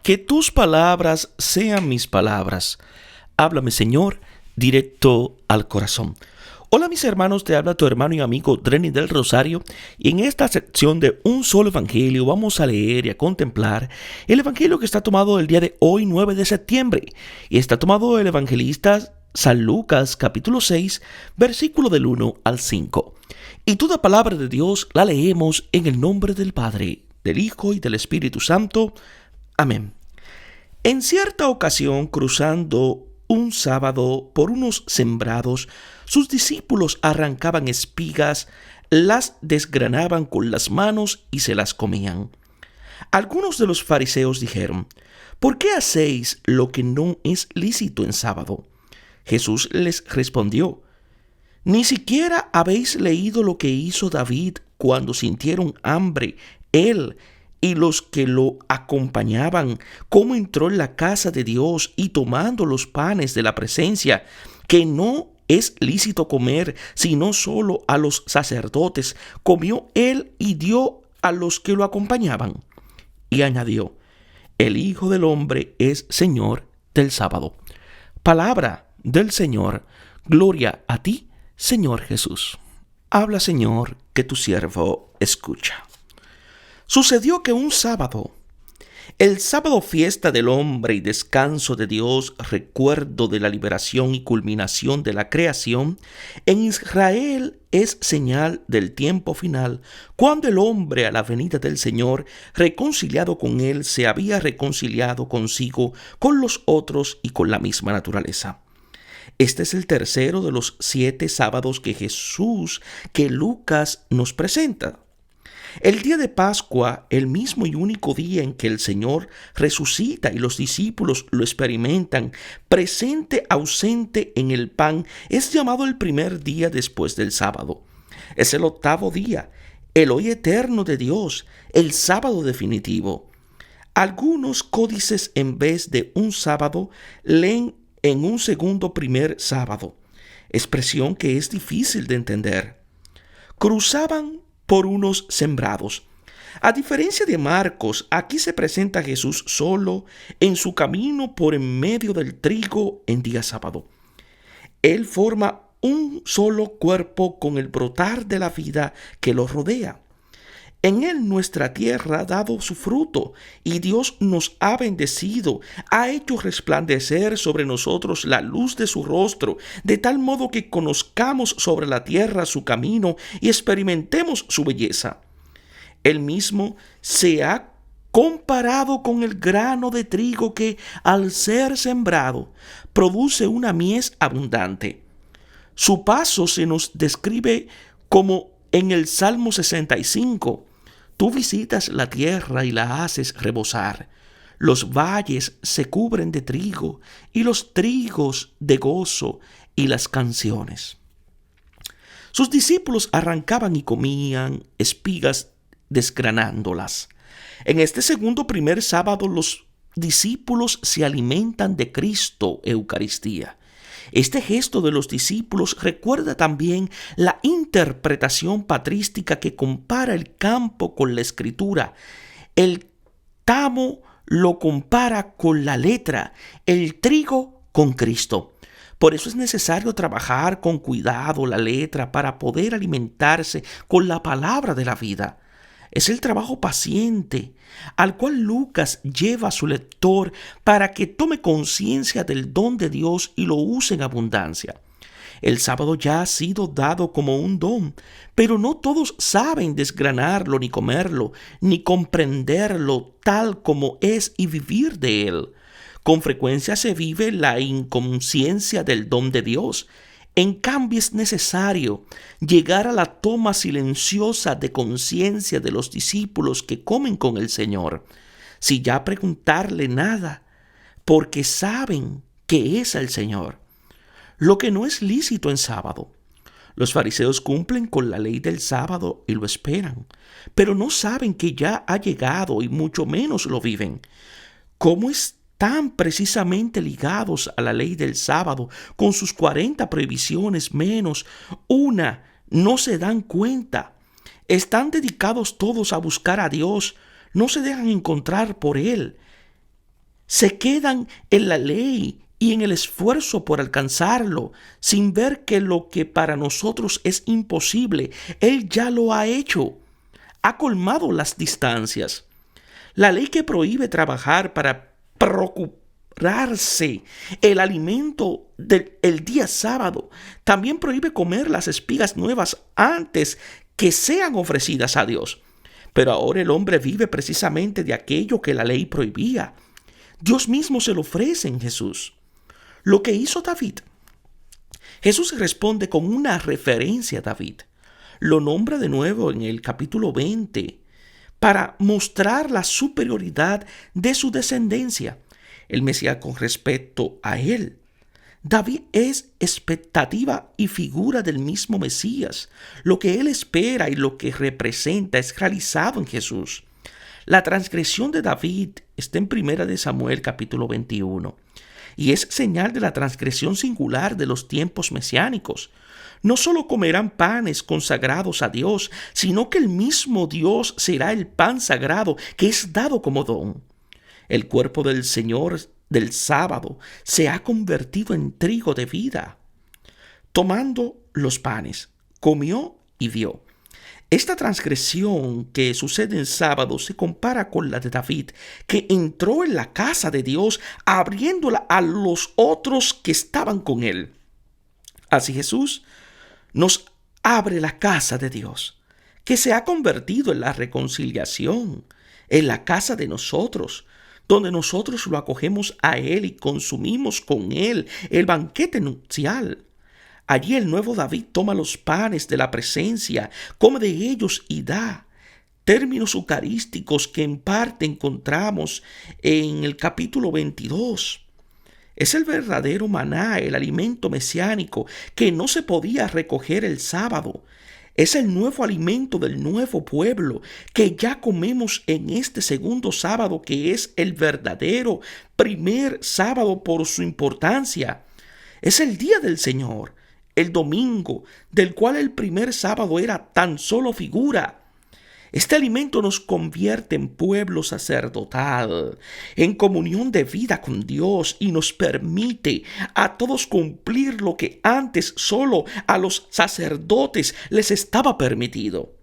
Que tus palabras sean mis palabras. Háblame, Señor, directo al corazón. Hola mis hermanos, te habla tu hermano y amigo Drenny del Rosario, y en esta sección de Un Solo Evangelio vamos a leer y a contemplar el Evangelio que está tomado el día de hoy, 9 de septiembre, y está tomado del evangelista San Lucas, capítulo 6, versículo del 1 al 5. Y toda palabra de Dios la leemos en el nombre del Padre, del Hijo y del Espíritu Santo. Amén. En cierta ocasión, cruzando un sábado por unos sembrados, sus discípulos arrancaban espigas, las desgranaban con las manos y se las comían. Algunos de los fariseos dijeron: ¿por qué hacéis lo que no es lícito en sábado? Jesús les respondió: ¿ni siquiera habéis leído lo que hizo David cuando sintieron hambre, él y los que lo acompañaban, cómo entró en la casa de Dios y tomando los panes de la presencia, que no es lícito comer, sino solo a los sacerdotes, comió él y dio a los que lo acompañaban? Y añadió: el Hijo del Hombre es Señor del sábado. Palabra del Señor. Gloria a ti, Señor Jesús. Habla, Señor, que tu siervo escucha. Sucedió que un sábado, el sábado, fiesta del hombre y descanso de Dios, recuerdo de la liberación y culminación de la creación, en Israel es señal del tiempo final, cuando el hombre a la venida del Señor, reconciliado con él, se había reconciliado consigo, con los otros y con la misma naturaleza. Este es el tercero de los 7 sábados que Lucas nos presenta. El día de Pascua, el mismo y único día en que el Señor resucita y los discípulos lo experimentan, presente ausente en el pan, es llamado el primer día después del sábado. Es el 8º día, el hoy eterno de Dios, el sábado definitivo. Algunos códices, en vez de un sábado, leen en un segundo primer sábado, expresión que es difícil de entender. Cruzaban por unos sembrados. A diferencia de Marcos, aquí se presenta a Jesús solo en su camino por en medio del trigo en día sábado. Él forma un solo cuerpo con el brotar de la vida que lo rodea. En él nuestra tierra ha dado su fruto, y Dios nos ha bendecido, ha hecho resplandecer sobre nosotros la luz de su rostro, de tal modo que conozcamos sobre la tierra su camino y experimentemos su belleza. Él mismo se ha comparado con el grano de trigo que, al ser sembrado, produce una mies abundante. Su paso se nos describe como en el Salmo 65. Tú visitas la tierra y la haces rebosar. Los valles se cubren de trigo y los trigos de gozo y las canciones. Sus discípulos arrancaban y comían espigas desgranándolas. En este segundo primer sábado los discípulos se alimentan de Cristo, Eucaristía. Este gesto de los discípulos recuerda también la interpretación patrística que compara el campo con la escritura. El tamo lo compara con la letra, el trigo con Cristo. Por eso es necesario trabajar con cuidado la letra para poder alimentarse con la palabra de la vida. Es el trabajo paciente al cual Lucas lleva a su lector para que tome conciencia del don de Dios y lo use en abundancia. El sábado ya ha sido dado como un don, pero no todos saben desgranarlo, ni comerlo, ni comprenderlo tal como es y vivir de él. Con frecuencia se vive la inconsciencia del don de Dios. En cambio, es necesario llegar a la toma silenciosa de conciencia de los discípulos que comen con el Señor, sin ya preguntarle nada, porque saben que es el Señor. Lo que no es lícito en sábado. Los fariseos cumplen con la ley del sábado y lo esperan, pero no saben que ya ha llegado y mucho menos lo viven. ¿Cómo están precisamente ligados a la ley del sábado con sus 40 prohibiciones menos una? No se dan cuenta. Están dedicados todos a buscar a Dios, no se dejan encontrar por Él. Se quedan en la ley y en el esfuerzo por alcanzarlo, sin ver que lo que para nosotros es imposible, Él ya lo ha hecho. Ha colmado las distancias. La ley que prohíbe trabajar para procurarse el alimento del día sábado también prohíbe comer las espigas nuevas antes que sean ofrecidas a Dios. Pero ahora el hombre vive precisamente de aquello que la ley prohibía. Dios mismo se lo ofrece en Jesús. Lo que hizo David. Jesús responde con una referencia a David. Lo nombra de nuevo en el capítulo 20 para mostrar la superioridad de su descendencia. El Mesías con respecto a él. David es expectativa y figura del mismo Mesías. Lo que él espera y lo que representa es realizado en Jesús. La transgresión de David está en 1 Samuel capítulo 21 y es señal de la transgresión singular de los tiempos mesiánicos. No solo comerán panes consagrados a Dios, sino que el mismo Dios será el pan sagrado que es dado como don. El cuerpo del Señor del sábado se ha convertido en trigo de vida. Tomando los panes, comió y dio. Esta transgresión que sucede en sábado se compara con la de David, que entró en la casa de Dios abriéndola a los otros que estaban con él. Así Jesús nos abre la casa de Dios, que se ha convertido en la reconciliación, en la casa de nosotros, donde nosotros lo acogemos a Él y consumimos con Él el banquete nupcial. Allí el nuevo David toma los panes de la presencia, come de ellos y da. Términos eucarísticos que en parte encontramos en el capítulo 22. Es el verdadero maná, el alimento mesiánico que no se podía recoger el sábado. Es el nuevo alimento del nuevo pueblo que ya comemos en este segundo sábado, que es el verdadero primer sábado por su importancia. Es el día del Señor, el domingo, del cual el primer sábado era tan solo figura. Este alimento nos convierte en pueblo sacerdotal, en comunión de vida con Dios y nos permite a todos cumplir lo que antes solo a los sacerdotes les estaba permitido.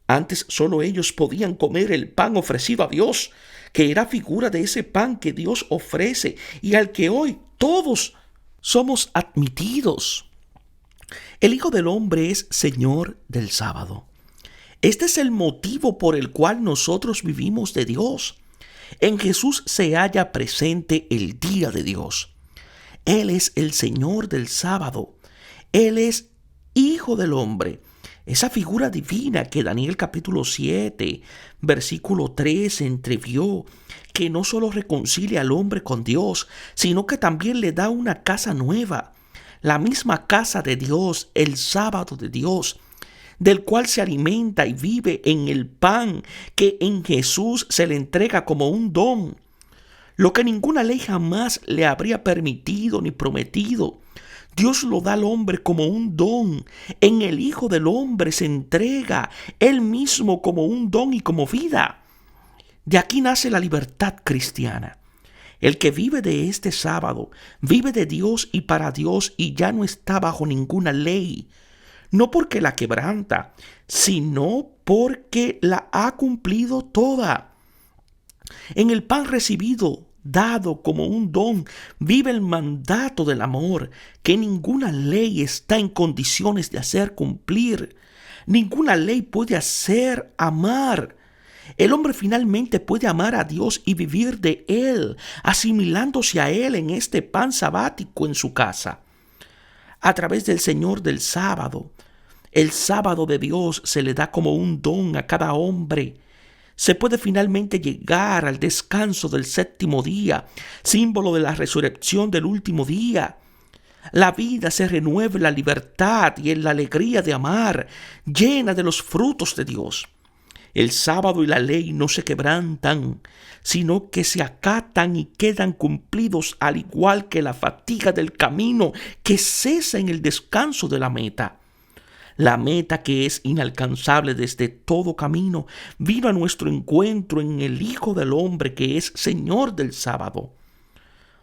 Antes solo ellos podían comer el pan ofrecido a Dios, que era figura de ese pan que Dios ofrece y al que hoy todos somos admitidos. El Hijo del Hombre es Señor del sábado. Este es el motivo por el cual nosotros vivimos de Dios. En Jesús se halla presente el día de Dios. Él es el Señor del sábado. Él es Hijo del Hombre. Esa figura divina que Daniel capítulo 7, versículo 3 entrevió, que no solo reconcilia al hombre con Dios, sino que también le da una casa nueva. La misma casa de Dios, el sábado de Dios, del cual se alimenta y vive en el pan que en Jesús se le entrega como un don, lo que ninguna ley jamás le habría permitido ni prometido. Dios lo da al hombre como un don. En el Hijo del Hombre se entrega Él mismo como un don y como vida. De aquí nace la libertad cristiana. El que vive de este sábado, vive de Dios y para Dios y ya no está bajo ninguna ley. No porque la quebranta, sino porque la ha cumplido toda. En el pan recibido, dado como un don, vive el mandato del amor, que ninguna ley está en condiciones de hacer cumplir. Ninguna ley puede hacer amar. El hombre finalmente puede amar a Dios y vivir de Él, asimilándose a Él en este pan sabático en su casa. A través del Señor del sábado, el sábado de Dios se le da como un don a cada hombre. Se puede finalmente llegar al descanso del séptimo día, símbolo de la resurrección del último día. La vida se renueva en la libertad y en la alegría de amar, llena de los frutos de Dios. El sábado y la ley no se quebrantan, sino que se acatan y quedan cumplidos, al igual que la fatiga del camino que cesa en el descanso de la meta. La meta que es inalcanzable desde todo camino vino a nuestro encuentro en el Hijo del Hombre que es Señor del sábado.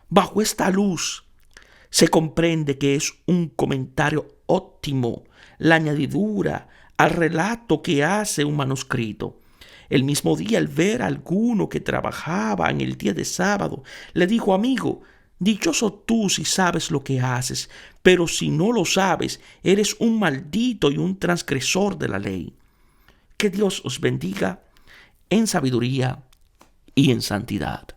Bajo esta luz se comprende que es un comentario óptimo, la añadidura al relato que hace un manuscrito. El mismo día, al ver a alguno que trabajaba en el día de sábado, le dijo: amigo, dichoso tú si sabes lo que haces, pero si no lo sabes, eres un maldito y un transgresor de la ley. Que Dios os bendiga en sabiduría y en santidad.